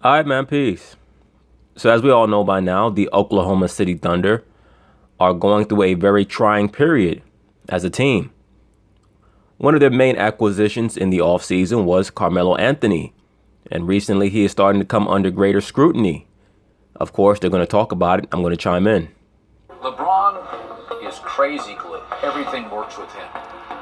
All right, man, peace. So, as we all know by now, the Oklahoma City Thunder are going through a very trying period as a team. One of their main acquisitions in the offseason was Carmelo Anthony, and recently he is starting to come under greater scrutiny. Of course, they're going to talk about it. I'm going to chime in. LeBron is crazy glue. Everything works with him.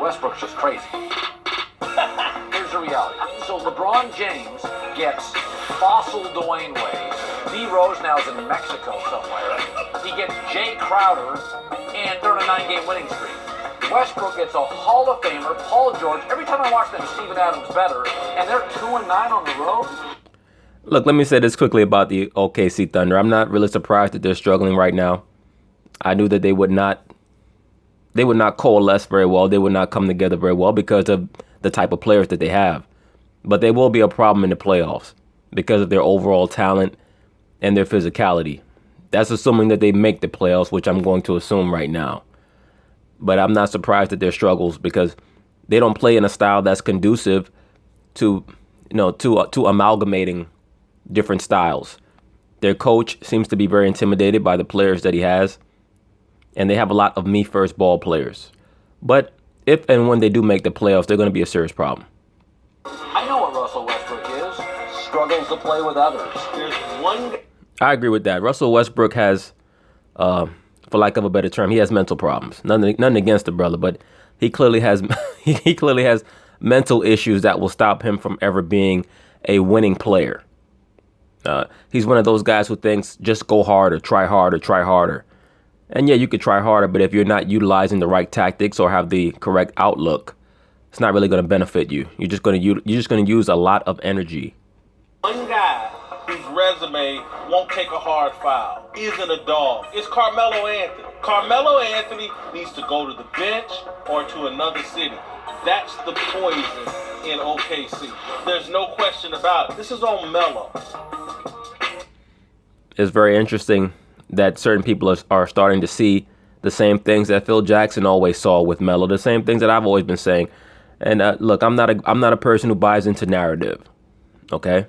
Westbrook's just crazy. Here's the reality. So LeBron James gets fossil Dwayne Wade. D. Rose now is in Mexico somewhere. He gets Jay Crowder, and they're on a 9-game winning streak. Westbrook gets a Hall of Famer, Paul George. Every time I watch them, Steven Adams better, and they're 2-9 on the road. Look, let me say this quickly about the OKC Thunder. I'm not really surprised that they're struggling right now. I knew that they would not coalesce very well. They would not come together very well because of the type of players that they have. But they will be a problem in the playoffs because of their overall talent and their physicality. That's assuming that they make the playoffs, which I'm going to assume right now. But I'm not surprised at their struggles because they don't play in a style that's conducive to amalgamating different styles. Their coach seems to be very intimidated by the players that he has, and they have a lot of me first ball players. But if and when they do make the playoffs, they're going to be a serious problem. I know what Russell Westbrook is. Struggles to play with others. There's one. I agree with that. Russell Westbrook has, for lack of a better term, he has mental problems. Nothing against the brother, but he clearly has he clearly has mental issues that will stop him from ever being a winning player. He's one of those guys who thinks just go harder, try harder, try harder. And yeah, you could try harder, but if you're not utilizing the right tactics or have the correct outlook, it's not really going to benefit you. You're just going to use a lot of energy. One guy whose resume won't take a hard foul isn't a dog. It's Carmelo Anthony. Carmelo Anthony needs to go to the bench or to another city. That's the poison in OKC. There's no question about it. This is on Melo. It's very interesting that certain people are starting to see the same things that Phil Jackson always saw with Melo, the same things that I've always been saying. And look, I'm not a person who buys into narrative. Okay,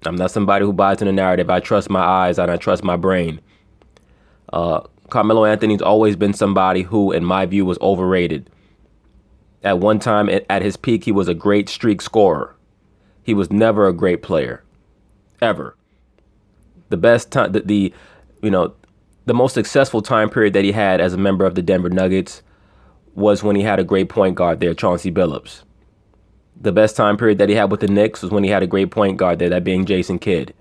I'm not somebody who buys into narrative. I trust my eyes and I trust my brain. Carmelo Anthony's always been somebody who, in my view, was overrated. At one time, at his peak, he was a great streak scorer. He was never a great player, ever. The best time, the most successful time period that he had as a member of the Denver Nuggets was when he had a great point guard there, Chauncey Billups. The best time period that he had with the Knicks was when he had a great point guard there, that being Jason Kidd.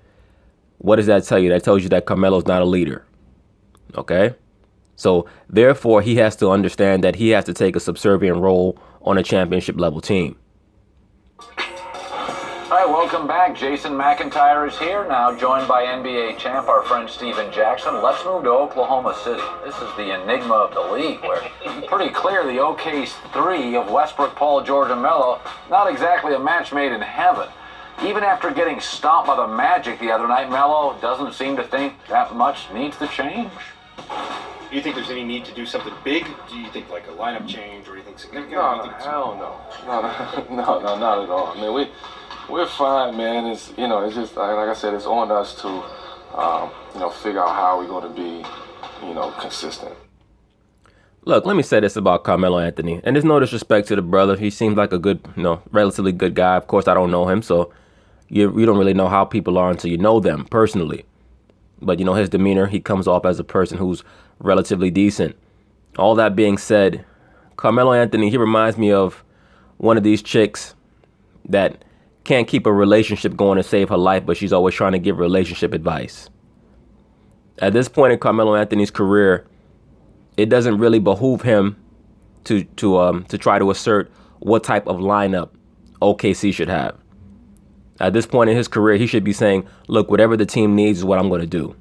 What does that tell you? That tells you that Carmelo's not a leader. Okay? So, therefore, he has to understand that he has to take a subservient role on a championship level team. All right, welcome back. Jason McIntyre is here now, joined by NBA champ, our friend Steven Jackson. Let's move to Oklahoma City. This is the enigma of the league, where pretty clear the OK's three of Westbrook, Paul George, and Melo, not exactly a match made in heaven. Even after getting stomped by the Magic the other night, Melo doesn't seem to think that much needs to change. Do you think there's any need to do something big? Do you think like a lineup change or anything significant? No, hell no. No, not at all. I mean, we're fine, man. It's just like I said, it's on us to figure out how we're going to be, consistent. Look, let me say this about Carmelo Anthony, and there's no disrespect to the brother. He seems like a good, relatively good guy. Of course, I don't know him, so you don't really know how people are until you know them personally. But his demeanor, he comes off as a person who's relatively decent. All that being said, Carmelo Anthony, he reminds me of one of these chicks that can't keep a relationship going to save her life, but she's always trying to give relationship advice. At this point in Carmelo Anthony's career, it doesn't really behoove him to try to assert what type of lineup OKC should have. At this point in his career, he should be saying, look, whatever the team needs is what I'm going to do.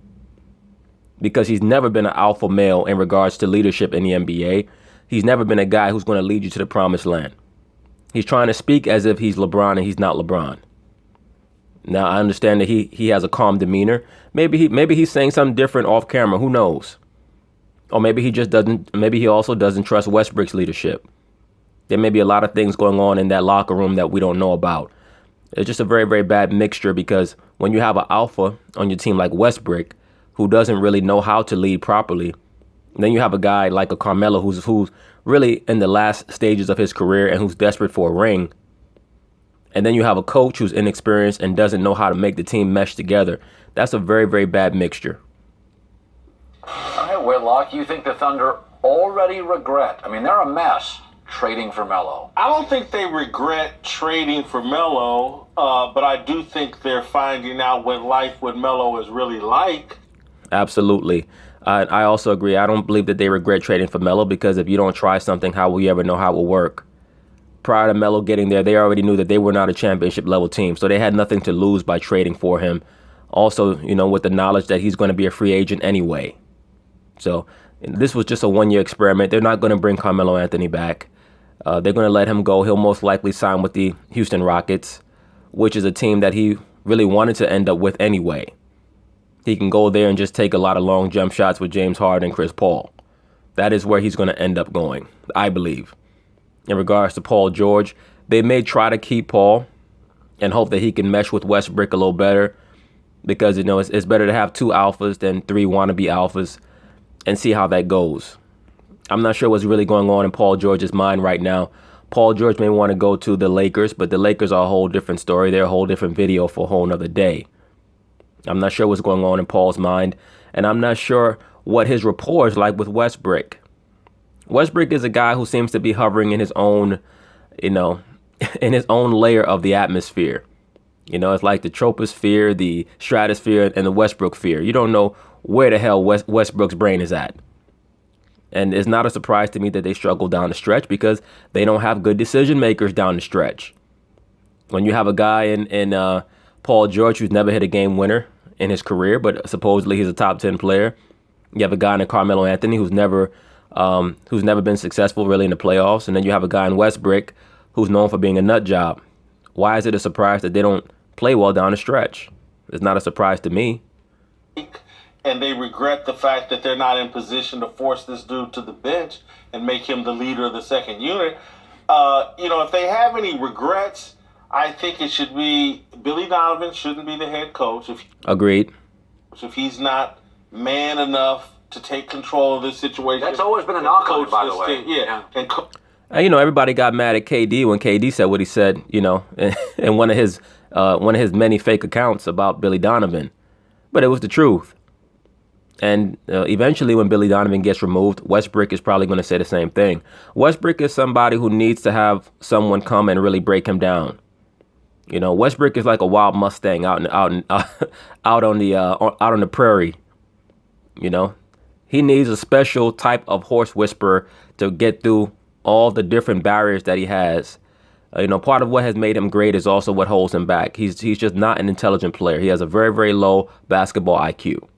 Because he's never been an alpha male in regards to leadership in the NBA. He's never been a guy who's going to lead you to the promised land. He's trying to speak as if he's LeBron and he's not LeBron. Now, I understand that he has a calm demeanor. Maybe he's saying something different off camera. Who knows? Or maybe he just doesn't. Maybe he also doesn't trust Westbrook's leadership. There may be a lot of things going on in that locker room that we don't know about. It's just a very, very bad mixture because when you have an alpha on your team like Westbrook, who doesn't really know how to lead properly, then you have a guy like a Carmelo who's really in the last stages of his career and who's desperate for a ring. And then you have a coach who's inexperienced and doesn't know how to make the team mesh together. That's a very, very bad mixture. All right, Whitlock, you think the Thunder already regret? I mean, they're a mess trading for Melo. I don't think they regret trading for Melo, but I do think they're finding out what life with Melo is really like. Absolutely. I also agree. I don't believe that they regret trading for Melo because if you don't try something, how will you ever know how it will work? Prior to Melo getting there, they already knew that they were not a championship level team, so they had nothing to lose by trading for him. Also, with the knowledge that he's going to be a free agent anyway. So this was just a one-year experiment. They're not going to bring Carmelo Anthony back. They're going to let him go. He'll most likely sign with the Houston Rockets, which is a team that he really wanted to end up with anyway. He can go there and just take a lot of long jump shots with James Harden and Chris Paul. That is where he's going to end up going, I believe. In regards to Paul George, they may try to keep Paul and hope that he can mesh with Westbrook a little better because, it's better to have two alphas than three wannabe alphas and see how that goes. I'm not sure what's really going on in Paul George's mind right now. Paul George may want to go to the Lakers, but the Lakers are a whole different story. They're a whole different video for a whole nother day. I'm not sure what's going on in Paul's mind, and I'm not sure what his rapport is like with Westbrook. Westbrook is a guy who seems to be hovering in his own, in his own layer of the atmosphere. It's like the troposphere, the stratosphere, and the Westbrook sphere. You don't know where the hell Westbrook's brain is at. And it's not a surprise to me that they struggle down the stretch because they don't have good decision makers down the stretch. When you have a guy in Paul George who's never hit a game winner in his career, but supposedly he's a top 10 player. You have a guy in Carmelo Anthony who's never been successful really in the playoffs. And then you have a guy in Westbrook who's known for being a nut job. Why is it a surprise that they don't play well down the stretch? It's not a surprise to me. And they regret the fact that they're not in position to force this dude to the bench and make him the leader of the second unit. If they have any regrets, I think it should be Billy Donovan shouldn't be the head coach. Agreed. If he's not man enough to take control of this situation. That's always been a knock on it, by the way. Yeah. Everybody got mad at KD when KD said what he said, in one of his many fake accounts about Billy Donovan. But it was the truth. And eventually when Billy Donovan gets removed, Westbrook is probably going to say the same thing. Westbrook is somebody who needs to have someone come and really break him down. Westbrook is like a wild Mustang out on the prairie. He needs a special type of horse whisperer to get through all the different barriers that he has. Part of what has made him great is also what holds him back. He's just not an intelligent player. He has a very, very low basketball IQ.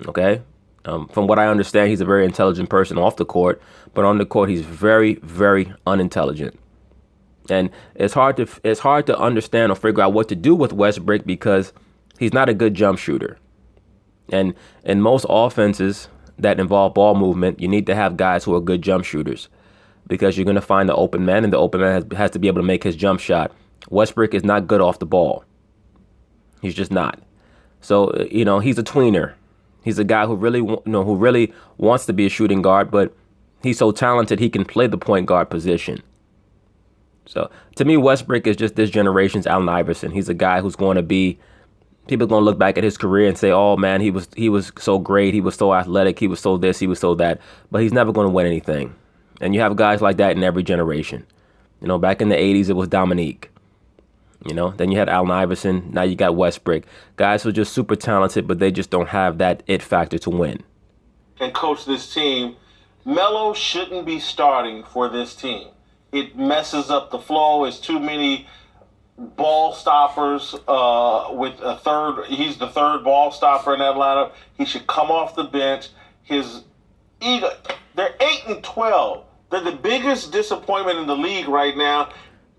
Okay? From what I understand, he's a very intelligent person off the court, but on the court, he's very, very unintelligent. And it's hard to understand or figure out what to do with Westbrook because he's not a good jump shooter. And in most offenses that involve ball movement, you need to have guys who are good jump shooters because you're going to find the open man, and the open man has to be able to make his jump shot. Westbrook is not good off the ball. He's just not. So, he's a tweener. He's a guy who really wants to be a shooting guard, but he's so talented he can play the point guard position. So to me, Westbrook is just this generation's Allen Iverson. He's a guy who's going to be, people are going to look back at his career and say, oh man, he was so great. He was so athletic. He was so this, he was so that, but he's never going to win anything. And you have guys like that in every generation. Back in the 80s, it was Dominique. Then you had Allen Iverson. Now you got Westbrook. Guys who are just super talented, but they just don't have that it factor to win. And coach this team, Melo shouldn't be starting for this team. It messes up the flow. It's too many ball stoppers with a third. He's the third ball stopper in that lineup. He should come off the bench. His ego. They're 8-12. They're the biggest disappointment in the league right now.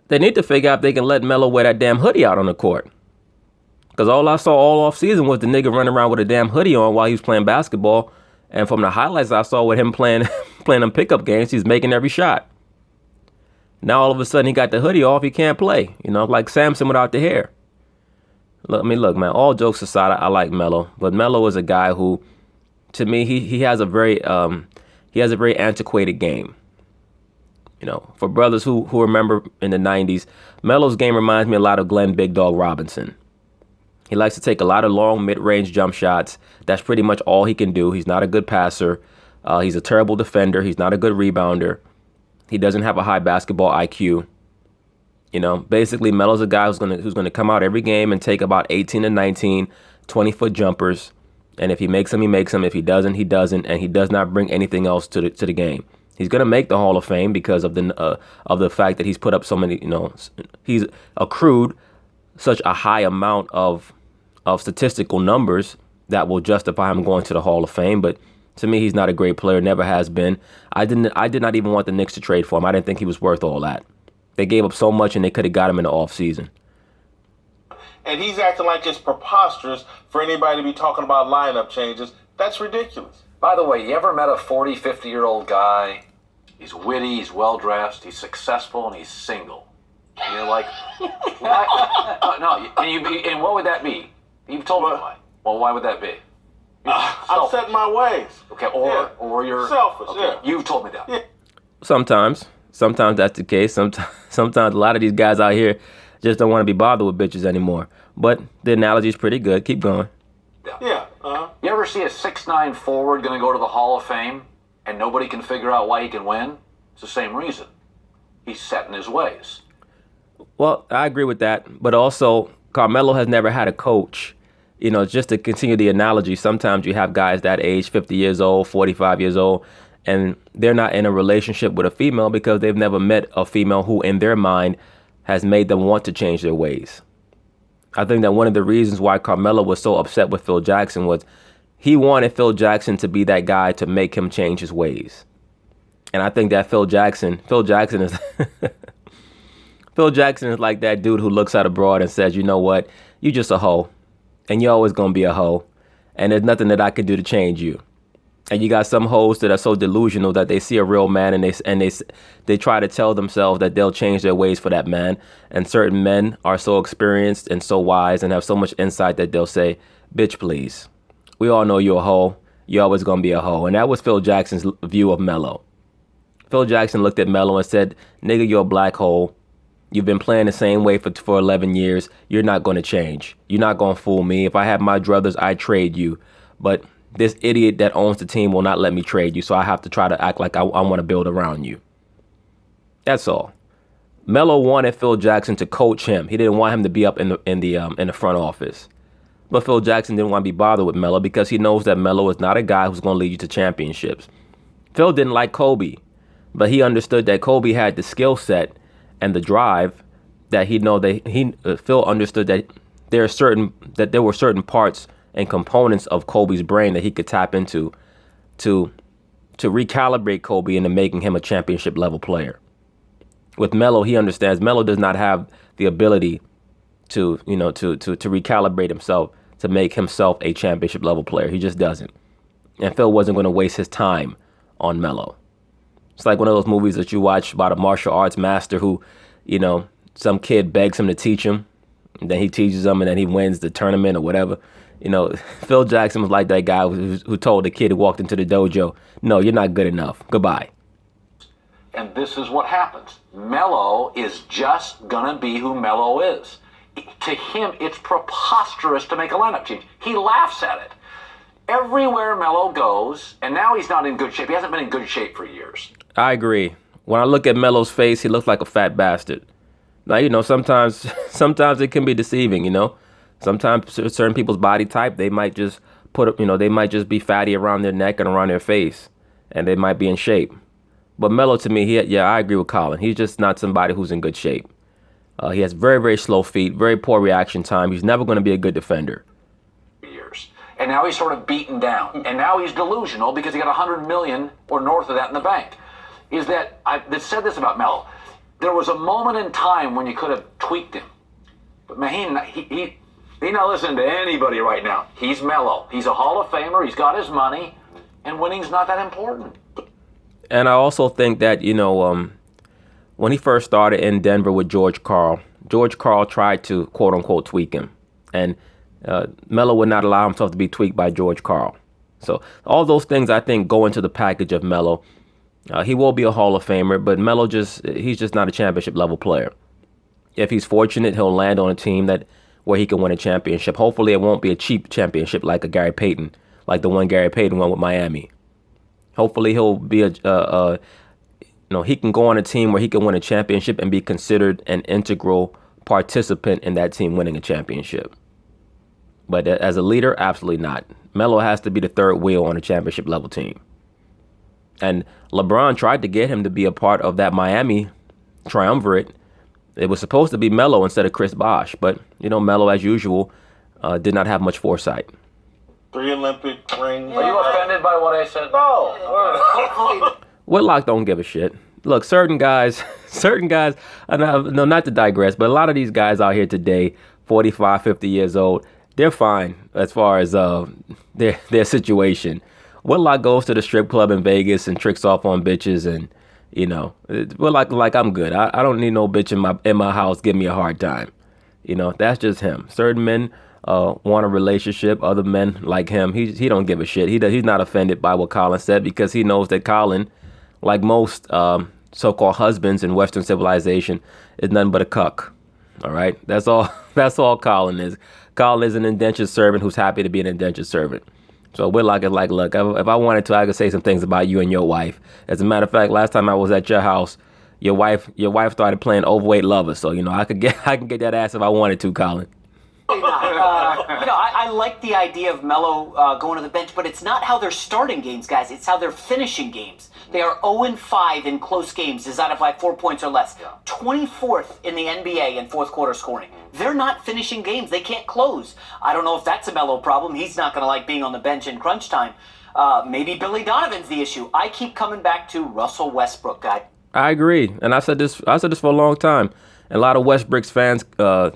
They need to figure out if they can let Melo wear that damn hoodie out on the court. Because all I saw all off season was the nigga running around with a damn hoodie on while he was playing basketball. And from the highlights I saw with him playing them pickup games, he's making every shot. Now all of a sudden he got the hoodie off, he can't play. Like Samson without the hair. Look, man. All jokes aside, I like Melo, but Melo is a guy who, to me, he has a very antiquated game. For brothers who remember in the '90s, Melo's game reminds me a lot of Glenn Big Dog Robinson. He likes to take a lot of long mid-range jump shots. That's pretty much all he can do. He's not a good passer. He's a terrible defender. He's not a good rebounder. He doesn't have a high basketball IQ. Basically Melo's a guy who's gonna come out every game and take about 18 to 19 20-foot jumpers. And if he makes them, he makes them. If he doesn't, he doesn't. And he does not bring anything else to the game. He's gonna make the Hall of Fame because of the fact that he's put up so many. He's accrued such a high amount of statistical numbers that will justify him going to the Hall of Fame. But to me, he's not a great player. Never has been. I did not even want the Knicks to trade for him. I didn't think he was worth all that. They gave up so much, and they could have got him in the offseason. And he's acting like it's preposterous for anybody to be talking about lineup changes. That's ridiculous. By the way, you ever met a 40, 50-year-old guy? He's witty, he's well-dressed, he's successful, and he's single. And you're like, why? No, and what would that be? You've told me why. Well, why would that be? I'm set in my ways. Okay, or you're selfish. Okay, yeah. you've told me that. Yeah. Sometimes that's the case. Sometimes a lot of these guys out here just don't want to be bothered with bitches anymore. But the analogy is pretty good. Keep going. Yeah. You ever see a 6'9" forward going to go to the Hall of Fame and nobody can figure out why he can win? It's the same reason. He's set in his ways. Well, I agree with that. But also, Carmelo has never had a coach. Just to continue the analogy, sometimes you have guys that age 50 years old, 45 years old, and they're not in a relationship with a female because they've never met a female who, in their mind, has made them want to change their ways. I think that one of the reasons why Carmelo was so upset with Phil Jackson was he wanted Phil Jackson to be that guy to make him change his ways. And I think that Phil Jackson is Phil Jackson is like that dude who looks at a broad and says, you know what, you just a hoe, and you're always gonna be a hoe, and there's nothing that I can do to change you. And you got some hoes that are so delusional that they see a real man and they try to tell themselves that they'll change their ways for that man. And certain men are so experienced and so wise and have so much insight that they'll say, bitch, please. We all know you're a hoe. You're always going to be a hoe. And that was Phil Jackson's view of Melo. Phil Jackson looked at Melo and said, nigga, you're a black hole. You've been playing the same way for 11 years. You're not going to change. You're not going to fool me. If I had my druthers, I'd trade you. But this idiot that owns the team will not let me trade you, so I have to try to act like I want to build around you. That's all. Melo wanted Phil Jackson to coach him. He didn't want him to be up in the front office. But Phil Jackson didn't want to be bothered with Melo because he knows that Melo is not a guy who's going to lead you to championships. Phil didn't like Kobe, but he understood that Kobe had the skill set and the drive that Phil understood that there were certain parts and components of Kobe's brain that he could tap into to recalibrate Kobe into making him a championship level player. With Melo, he understands Melo does not have the ability to recalibrate himself to make himself a championship level player. He just doesn't. And Phil wasn't going to waste his time on Melo. It's like one of those movies that you watch about a martial arts master who, some kid begs him to teach him, and then he teaches him, and then he wins the tournament or whatever. Phil Jackson was like that guy who told the kid who walked into the dojo, no, you're not good enough. Goodbye. And this is what happens. Melo is just going to be who Melo is. To him, it's preposterous to make a lineup change. He laughs at it. Everywhere Melo goes, and now he's not in good shape. He hasn't been in good shape for years. I agree. When I look at Melo's face, he looks like a fat bastard. Now, sometimes it can be deceiving, Sometimes certain people's body type, they might just they might just be fatty around their neck and around their face, and they might be in shape. But Melo, to me, I agree with Colin. He's just not somebody who's in good shape. He has very, very slow feet, very poor reaction time. He's never going to be a good defender. Years. And now he's sort of beaten down. And now he's delusional because he got $100 million or north of that in the bank. I've said this about Melo. There was a moment in time when you could have tweaked him. But man, he's not listening to anybody right now. He's Melo. He's a Hall of Famer. He's got his money. And winning's not that important. And I also think that, when he first started in Denver with George Karl tried to quote unquote tweak him, and Melo would not allow himself to be tweaked by George Karl. So all those things I think go into the package of Melo. He will be a Hall of Famer, but Melo he's just not a championship level player. If he's fortunate, he'll land on a team where he can win a championship. Hopefully it won't be a cheap championship like a Gary Payton, like the one Gary Payton won with Miami. Hopefully he'll be he can go on a team where he can win a championship and be considered an integral participant in that team winning a championship. But as a leader, absolutely not. Melo has to be the third wheel on a championship level team. And LeBron tried to get him to be a part of that Miami triumvirate. It was supposed to be Melo instead of Chris Bosh, but Melo, as usual, did not have much foresight. 3 Olympic rings. Are you offended by what I said? No. Whitlock don't give a shit. Look, certain guys, no, not to digress, but a lot of these guys out here today, 45, 50 years old, they're fine as far as their situation. Whitlock goes to the strip club in Vegas and tricks off on bitches, and like I'm good. I don't need no bitch in my house give me a hard time. That's just him. Certain men want a relationship. Other men like him, he don't give a shit. He's not offended by what Colin said because he knows that Colin, like most so-called husbands in Western civilization, is nothing but a cuck. All right, that's all. That's all Colin is. Colin is an indentured servant who's happy to be an indentured servant. So Whitlock is like, look, if I wanted to, I could say some things about you and your wife. As a matter of fact, last time I was at your house, your wife started playing overweight lover. So I can get that ass if I wanted to, Colin. I like the idea of Melo going to the bench, but it's not how they're starting games, guys. It's how they're finishing games. They are 0-5 in close games, decided by 4 points or less. 24th in the NBA in fourth quarter scoring. They're not finishing games. They can't close. I don't know if that's a Melo problem. He's not going to like being on the bench in crunch time. Maybe Billy Donovan's the issue. I keep coming back to Russell Westbrook, guy. I agree, and I said this for a long time. A lot of Westbrook's fans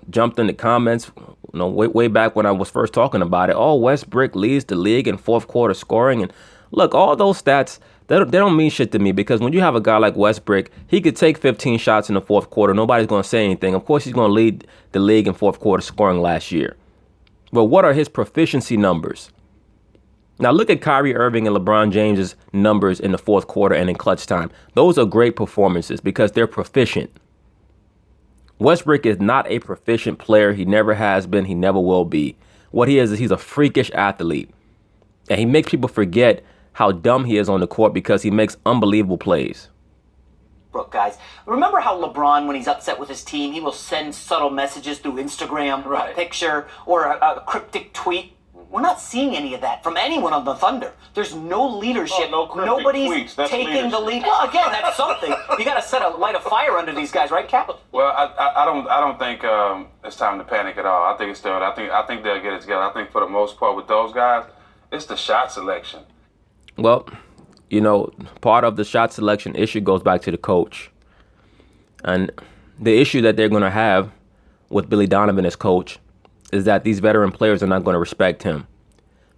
jumped in the comments, way back when I was first talking about it. Oh, Westbrook leads the league in fourth quarter scoring, and look, all those stats they don't mean shit to me because when you have a guy like Westbrook, he could take 15 shots in the fourth quarter. Nobody's going to say anything. Of course, he's going to lead the league in fourth quarter scoring last year. But what are his proficiency numbers? Now look at Kyrie Irving and LeBron James's numbers in the fourth quarter and in clutch time. Those are great performances because they're proficient. Westbrook is not a proficient player. He never has been. He never will be. What he is he's a freakish athlete. And he makes people forget how dumb he is on the court because he makes unbelievable plays. Brooke, guys, remember how LeBron, when he's upset with his team, he will send subtle messages through Instagram, a picture, or a cryptic tweet? We're not seeing any of that from anyone on the Thunder. There's no leadership. Nobody's taking the lead. Well, again, that's something. You got to light a fire under these guys, right, Cap? Well, I don't think it's time to panic at all. I think they'll get it together. I think for the most part with those guys, it's the shot selection. Well, part of the shot selection issue goes back to the coach. And the issue that they're going to have with Billy Donovan as coach is that these veteran players are not going to respect him.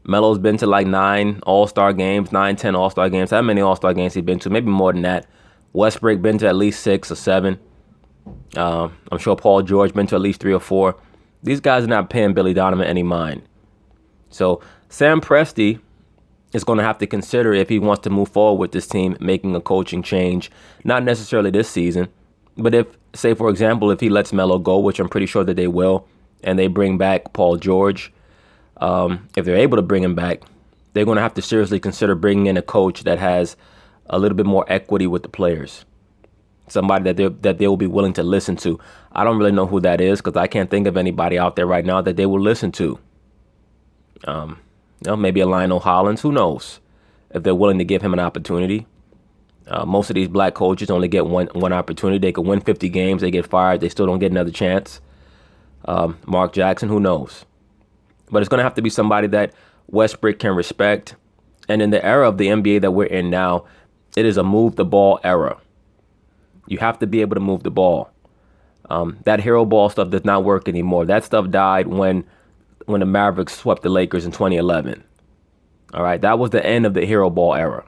Melo's been to like 10 All-Star games. How many All-Star games he's been to? Maybe more than that. Westbrook been to at least 6 or 7. I'm sure Paul George been to at least 3 or 4. These guys are not paying Billy Donovan any mind. So Sam Presti is going to have to consider if he wants to move forward with this team, making a coaching change. Not necessarily this season, but if, say, for example, if he lets Melo go, which I'm pretty sure that they will, and they bring back Paul George, if they're able to bring him back, they're going to have to seriously consider bringing in a coach that has a little bit more equity with the players. Somebody that they will be willing to listen to. I don't really know who that is because I can't think of anybody out there right now that they will listen to. Maybe a Lionel Hollins. Who knows if they're willing to give him an opportunity. Most of these black coaches only get one opportunity. They could win 50 games. They get fired. They still don't get another chance. Mark Jackson, who knows? But it's going to have to be somebody that Westbrook can respect. And in the era of the NBA that we're in now, it is a move the ball era. You have to be able to move the ball. That hero ball stuff does not work anymore. That stuff died when the Mavericks swept the Lakers in 2011. All right, that was the end of the hero ball era.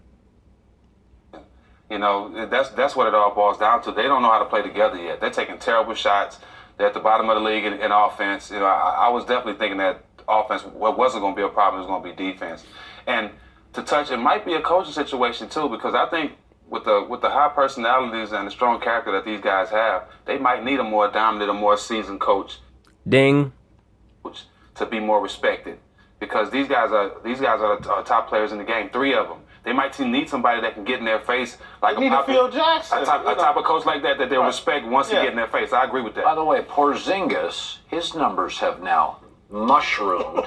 You know, that's what it all boils down to. They don't know how to play together yet. They're taking terrible shots. They're at the bottom of the league in offense. You know, I was definitely thinking that offense wasn't going to be a problem. It was going to be defense. And to touch, it might be a coaching situation too, because I think with the high personalities and the strong character that these guys have, they might need a more dominant, a more seasoned coach. Ding. To be more respected, because these guys are the top players in the game. 3 of them. They might need somebody that can get in their face, like Phil Jackson, a type of coach like that they'll respect once he get in their face. I agree with that. By the way, Porzingis, his numbers have now mushroomed.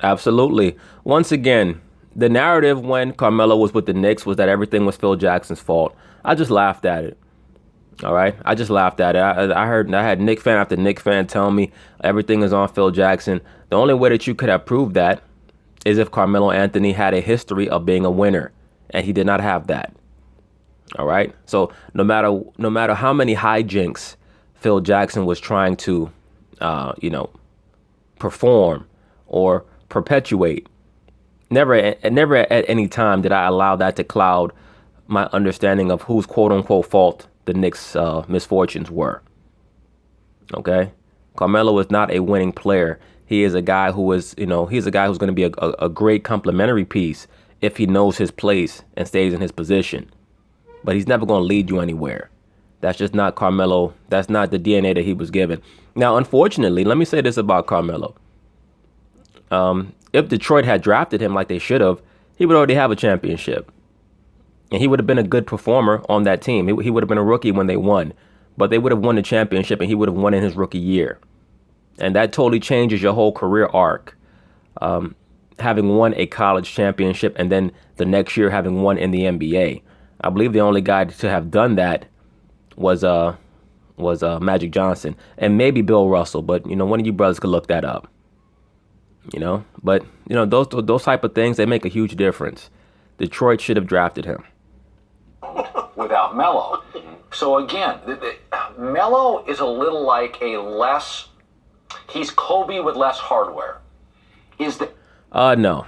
Absolutely. Once again, the narrative when Carmelo was with the Knicks was that everything was Phil Jackson's fault. I just laughed at it. All right, I just laughed at it. I had Knicks fan after Knicks fan tell me everything is on Phil Jackson. The only way that you could have proved that is if Carmelo Anthony had a history of being a winner, and he did not have that. All right, so no matter how many hijinks Phil Jackson was trying to, perform or perpetuate, never at any time did I allow that to cloud my understanding of whose quote unquote fault the Knicks' misfortunes were. Okay, Carmelo is not a winning player. He is a guy who is, he's a guy who's going to be a great complementary piece if he knows his place and stays in his position. But he's never going to lead you anywhere. That's just not Carmelo. That's not the DNA that he was given. Now, unfortunately, let me say this about Carmelo. If Detroit had drafted him like they should have, he would already have a championship. And he would have been a good performer on that team. He would have been a rookie when they won. But they would have won the championship, and he would have won in his rookie year. And that totally changes your whole career arc. Having won a college championship and then the next year having won in the NBA. I believe the only guy to have done that was Magic Johnson and maybe Bill Russell. But, one of you brothers could look that up. But, those type of things, they make a huge difference. Detroit should have drafted him. Without Melo. So again, Melo is a little like he's Kobe with less hardware. No.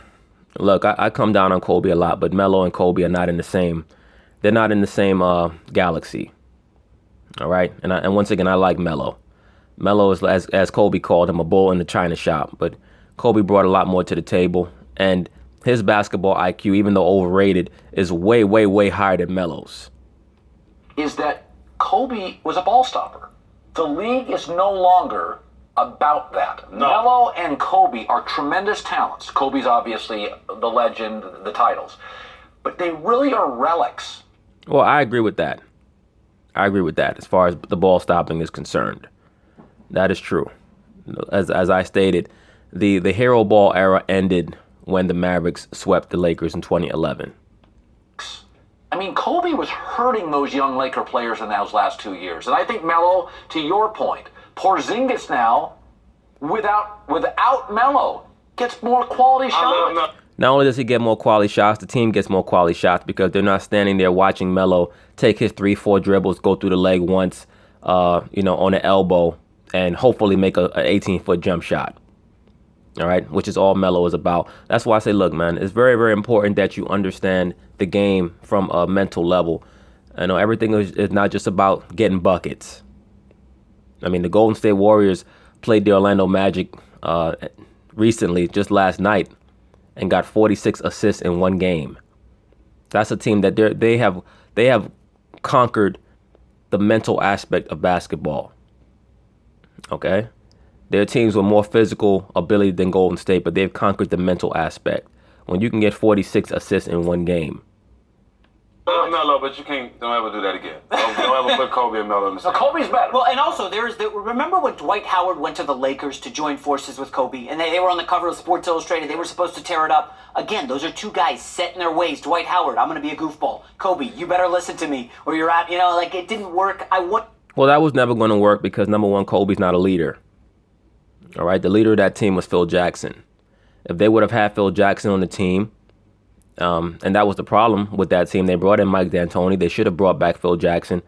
Look, I come down on Kobe a lot, but Melo and Kobe are not in the same, they're not in the same galaxy. All right? And once again, I like Melo. Melo is, as Kobe called him, a bull in the china shop. But Kobe brought a lot more to the table. And his basketball IQ, even though overrated, is way, way, way higher than Melo's. Is that Kobe was a ball stopper. The league is no longer about that. No. Melo and Kobe are tremendous talents. Kobe's obviously the legend, the titles. But they really are relics. Well, I agree with that. As far as the ball stopping is concerned. That is true. As I stated, the hero ball era ended when the Mavericks swept the Lakers in 2011. I mean, Kobe was hurting those young Laker players in those last 2 years. And I think Melo, to your point, Porzingis now, without Melo, gets more quality shots. Not only does he get more quality shots, the team gets more quality shots because they're not standing there watching Melo take his 3-4 dribbles, go through the leg once, on the elbow, and hopefully make an 18-foot jump shot. All right, which is all Melo is about. That's why I say, look, man, it's very, very important that you understand the game from a mental level. I know everything is not just about getting buckets. I mean, the Golden State Warriors played the Orlando Magic recently, just last night, and got 46 assists in one game. That's a team that they have conquered the mental aspect of basketball. Okay? Their teams with more physical ability than Golden State, but they've conquered the mental aspect. When you can get 46 assists in one game. Melo, but you don't ever do that again. Don't ever put Kobe and Melo in the same. So Kobe's better. Well, and also, remember when Dwight Howard went to the Lakers to join forces with Kobe, and they were on the cover of Sports Illustrated, they were supposed to tear it up? Again, those are two guys set in their ways. Dwight Howard, I'm going to be a goofball. Kobe, you better listen to me, or you're out, it didn't work. Well, that was never going to work because, number one, Kobe's not a leader. All right, the leader of that team was Phil Jackson. If they would have had Phil Jackson on the team, and that was the problem with that team, they brought in Mike D'Antoni. They should have brought back Phil Jackson.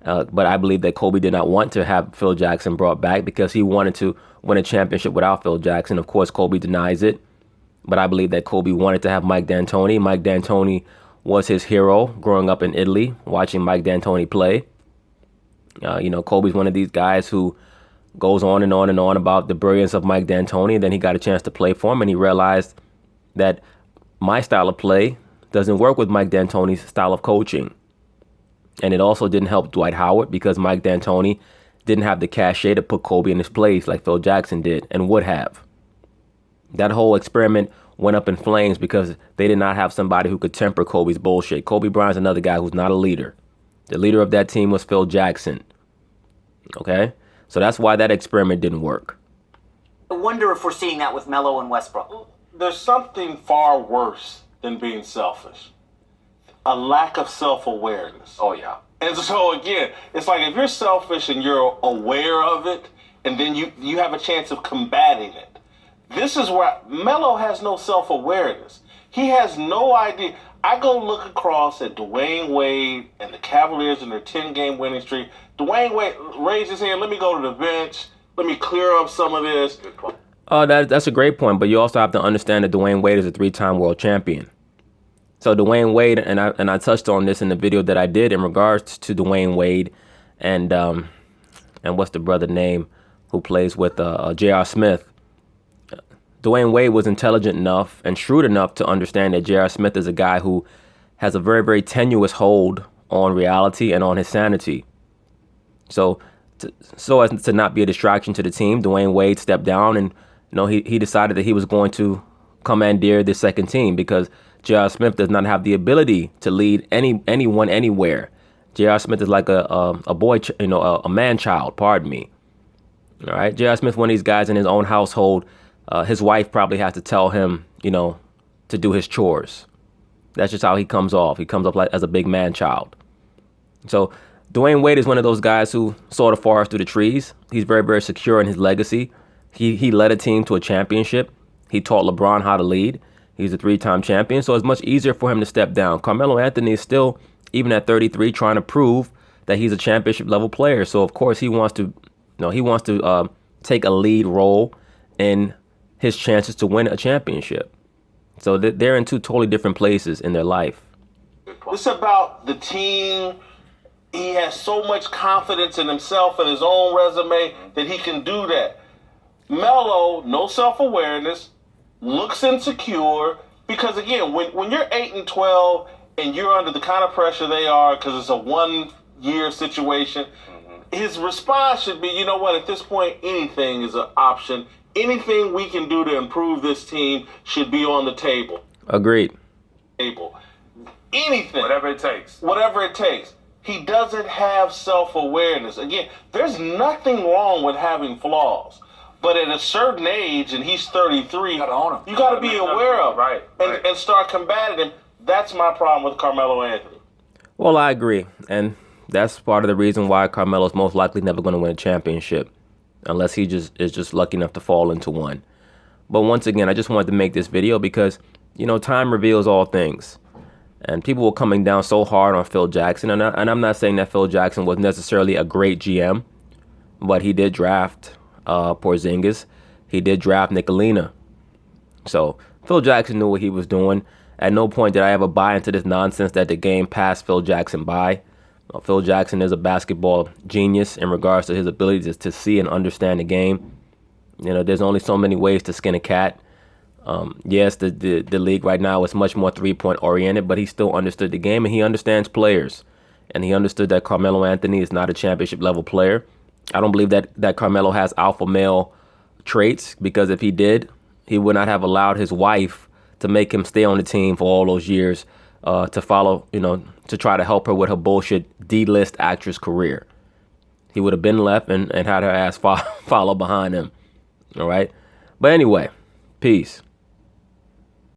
But I believe that Kobe did not want to have Phil Jackson brought back because he wanted to win a championship without Phil Jackson. Of course, Kobe denies it. But I believe that Kobe wanted to have Mike D'Antoni. Mike D'Antoni was his hero growing up in Italy, watching Mike D'Antoni play. Kobe's one of these guys who goes on and on and on about the brilliance of Mike D'Antoni, and then he got a chance to play for him, and he realized that my style of play doesn't work with Mike D'Antoni's style of coaching. And it also didn't help Dwight Howard because Mike D'Antoni didn't have the cachet to put Kobe in his place like Phil Jackson did and would have. That whole experiment went up in flames because they did not have somebody who could temper Kobe's bullshit. Kobe Bryant's another guy who's not a leader. The leader of that team was Phil Jackson. Okay? So that's why that experiment didn't work. I wonder if we're seeing that with Melo and Westbrook. There's something far worse than being selfish. A lack of self-awareness. Oh, yeah. And so again, it's like if you're selfish and you're aware of it, and then you have a chance of combating it. This is where Melo has no self-awareness. He has no idea. I go look across at Dwayne Wade and the Cavaliers and their 10-game winning streak. Dwayne Wade raised his hand, let me go to the bench, let me clear up some of this. Good point. That's a great point, but you also have to understand that Dwayne Wade is a 3-time world champion. So Dwayne Wade, and I touched on this in the video that I did in regards to Dwayne Wade and what's the brother name who plays with J.R. Smith. Dwayne Wade was intelligent enough and shrewd enough to understand that J.R. Smith is a guy who has a very, very tenuous hold on reality and on his sanity. So as to not be a distraction to the team, Dwayne Wade stepped down and he decided that he was going to commandeer the second team because J.R. Smith does not have the ability to lead anyone anywhere. J.R. Smith is like a boy, a man-child, pardon me. All right, J.R. Smith, one of these guys in his own household, his wife probably has to tell him, to do his chores. That's just how he comes off. He comes off like as a big man-child. So Dwayne Wade is one of those guys who saw the forest through the trees. He's very, very secure in his legacy. He led a team to a championship. He taught LeBron how to lead. He's a 3-time champion, so it's much easier for him to step down. Carmelo Anthony is still, even at 33, trying to prove that he's a championship level player. So of course he wants to, take a lead role in his chances to win a championship. So they're in two totally different places in their life. It's about the team. He has so much confidence in himself and his own resume that he can do that. Melo, no self-awareness, looks insecure because again, when you're 8-12 and you're under the kind of pressure they are because it's a 1-year situation, his response should be, you know what, at this point, anything is an option. Anything we can do to improve this team should be on the table. Agreed. Anything. Whatever it takes. Whatever it takes. He doesn't have self-awareness. Again, there's nothing wrong with having flaws. But at a certain age, and he's 33, You gotta own him. You gotta be aware of Right. and start combating him. That's my problem with Carmelo Anthony. Well, I agree. And that's part of the reason why Carmelo's most likely never going to win a championship unless he is just lucky enough to fall into one. But once again, I just wanted to make this video because, time reveals all things. And people were coming down so hard on Phil Jackson. And I'm not saying that Phil Jackson was necessarily a great GM, but he did draft Porzingis. He did draft Nicolina. So Phil Jackson knew what he was doing. At no point did I ever buy into this nonsense that the game passed Phil Jackson by. Phil Jackson is a basketball genius in regards to his ability to see and understand the game. There's only so many ways to skin a cat. Yes, the league right now is much more 3-point oriented, but he still understood the game and he understands players. And he understood that Carmelo Anthony is not a championship level player. I don't believe that Carmelo has alpha male traits because if he did, he would not have allowed his wife to make him stay on the team for all those years to follow, to try to help her with her bullshit D-list actress career. He would have been left and had her ass follow behind him. All right. But anyway, peace.